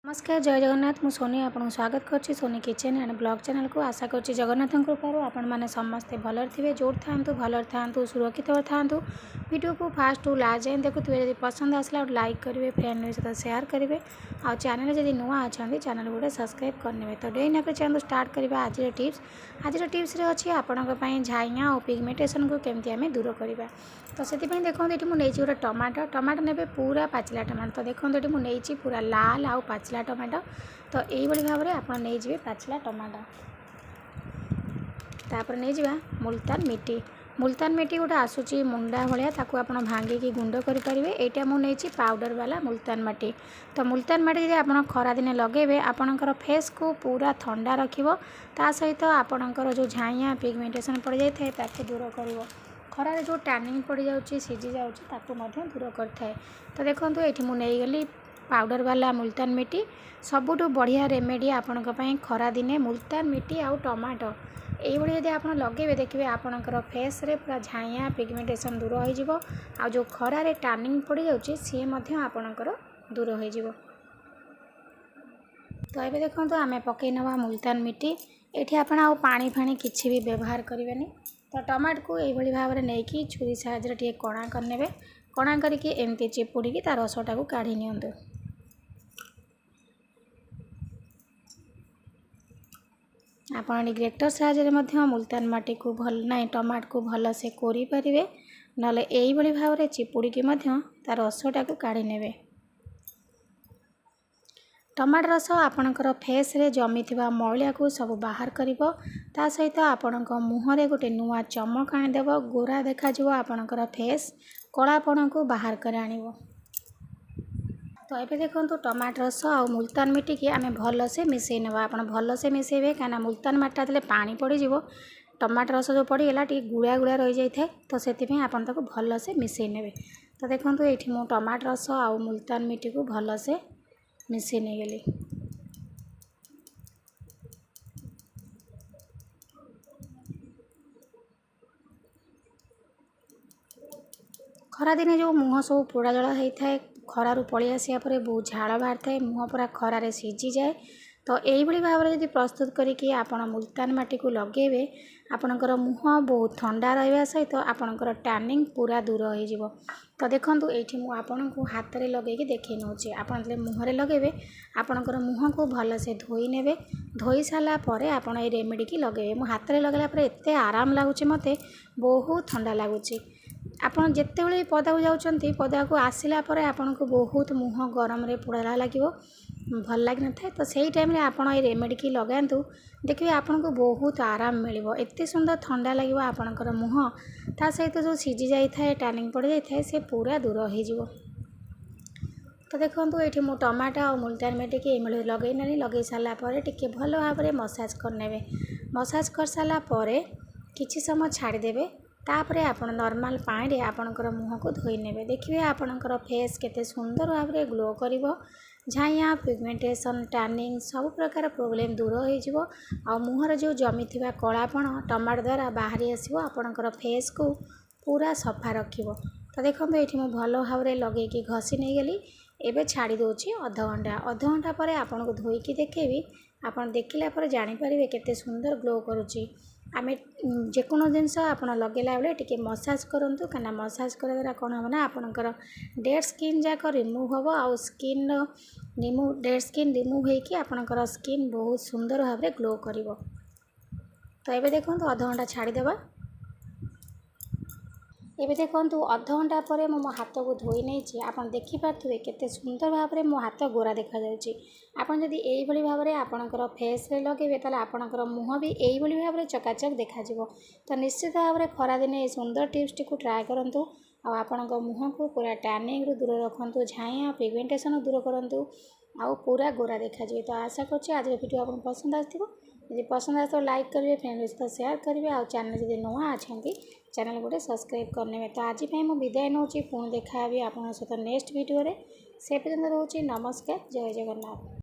नमस्कार जय जगन्नाथ मु सोनी आपको स्वागत करुच्ची Soni kitchen and blog channel को आशा करुच्ची जगन्नाथ कृपार आपण मैंने समस्ते भलर थे जोर था भलर था सुरक्षित था वीडियो को फास्ट टू लास्ट जाए देखुए जब पसंद आसला लाइक करेंगे फ्रेंड सहित सेयार करेंगे आ चैनल जब नुआ अच्छा चैनल गोटे सब्सक्राइब करने तो डे ना चैनल स्टार्ट करवा आज टिप्स अच्छी आपण झाइया और पिगमेंटेशन को केमती आम दूर करवा तो से देखो ये मुझे गोटे टमाटो ने पूरा पाचिला टमाटो तो देखो ये मुझे पूरा लाल आउ पाचिला टमाटो तो यही भाव में आप नहीं पाचिला टमाटो तापर नहीं जा मुल्तान मिट्टी गोटे आसूची मुंडा भाया ताकू आप भांगिकी गुंड करेंगे यहाँ मुझे पाउडर वाला मुल्तान माटी तो मुल्तान माटी जब आप खरा दिन लगे आपणकर फेस को पूरा ठंडा रखिबो ता सहित आपणकर जो झाइया पिगमेंटेशन पड़ जाए ताकू दूर कर खरार जो टैनिंग पड़ जाऊँगी सीझी जाऊँगी दूर करए तो देखो ये मुझे गली पाउडर वाला मुल्तान मिट्टी सबुठ बढ़िया रेमेडी आपण खरा दिने मुल्तान मिट्टी आउ टमाटो यही जब आप लगे देखिए आपणकर फेस रे पूरा झाइया पिगमेंटेशन दूर हो आ जो खरार टैनिंग पड़ जाऊँगी सी आपणकर दूर हो तो ये देखो आम पकई नवा मुल्तान मिट्टी ये आप पानी फाणी किसी भी व्यवहार करेंगे तो टमाटो को यही भाव में नहीं छुरी साहाଯ୍य टे कणा करने कणा करके एमती चिपुड़ी तार रसटा को काढ़ी नियंतु आपण ग्रेटर साहाଯ୍य मुल्तान माटी को भल ना टमाटो को भल से कोरी पारे ना यही भाव में चिपुड़ी तार रसटा को काढ़ी ने टमाटो रस आपणकर फेस रे जमी थिबा मैला को सब बाहर करिवो ता सहित आपणक मुहरे गोटे नुआ चमक आनीदेव गोरा देखा आपणकर फेस कलापण को बाहर कर आनिवो तो ये देखो टमाटो रस और मुल्तान मिट्टी की आम भल से मिसई नवा आप भल से मिसेबे कहीं मुल्तान माटा देले पानी पड़ीज टमाटो रस जो पड़गला टी गुड़ा गुड़ा रही जाए तो से भल से मिसई ने तो देखो ये मु टमाटो रस और मुल्तान मिट्टी को भल से मिसई नहीं गली खरा दिने जो मुह सब पोड़ा जला होता है खरारू पलि आसिया पर बहुत झाड़ बाहर थाए मुह पूरा खरारे सीझी जाए तो यही भाव में जब प्रस्तुत करके आप मुल्तान माटी को लगेबे आपणकर मुह बहुत ठंडा रहा सहित आपणकर टैनिंग पूरा दूर हो तो देखो ये आपन को हाथ में लगे देखे नौचे आप मुहर लगेबे आपणकर मुह को भल से धोई ने धोई सारापर आप रेमेडी की लगे मो हाथ में लगला एत आराम लगुच मत बहुत ठंडा लगुच आपड़ जिते बड़े पदा को जाऊँच पदा को आसला आपन को बहुत मुह गरम रे पोड़ा लगे भल लगी न था तो सही टाइम रे आपन ये रेमेडी की लगातु देखिए आपन को बहुत आराम मिले एत सुंदर ठंडा लगे आपणकर मुह ता सहित जो सीझी जाए टैनिंग पड़ जाए से पूरा दूर हो तो देखो ये मु टमाटो और मुल्तान मिट्टी की लगे लगे सारापर टे भल भाव में मसाज करने मसाज कर सारापर किछि समय छाड़देवे तापर आप नॉर्मल पानी आपणकर मुह को धोई ने देखिए आपणकर फेस केते सुंदर भाव में ग्लो कर झाइया पिगमेंटेशन टैनिंग सब प्रकार प्रोब्लेम दूर हो मुहर जो जमी थिबा कलापण टमाटो द्वारा बाहरी आसो आपणकर फेस को पूरा सफा रखिबो तो देखो ये मुझे भल भाव में लगे घसी नहीं गली एबे छाड़ी दूची अध घंटा पर आपन को धोईकी देखेबी आप देखला जानीपर केते सुंदर ग्लो करुच्ची आम जेको जिनस आप लगेला बेले टी मसाज करूँ कहीं मसाज कर द्वारा कौन हम ना आपणकर डेड स्किन जाक रिमूव हम आउ स्किन डेड स्किन रिमूव होगी आपणकर स्किन बहुत सुंदर भाव में ग्लो कर तो ये देखो अध घंटा छाड़देवा ये देखो अध घंटा पर मो हाथ को धोई नहीं आप देखिपे केते सुंदर भाव में मो हाथ गोरा देखा जदि यही भाव में आपणकर फेस रे लगे ताले आपणकर मुह भी यही भाव में चकाचक देखा तो निश्चित भाव में खरा दिने सुंदर टिप्स टी को ट्राए करूँ आपण मुह को पूरा टैनिंग रू दूर रखु झाइया पिगमेंटेशन दूर करूँ आउ पूरा गोरा देखा तो आशा कर आज वीडियो आपको पसंद आसो यदि पसंद आस तो लाइक करेंगे फ्रेंड सहित सेयार करेंगे आ चैनल जब नुआ अच्छा चैनल गोटे सब्सक्राइब करने तो आज मुझे विदाय नौ पुणी देखा आप सहित नेक्स्ट वीडियो से पर्यटन रोचे नमस्कार जय जगन्नाथ।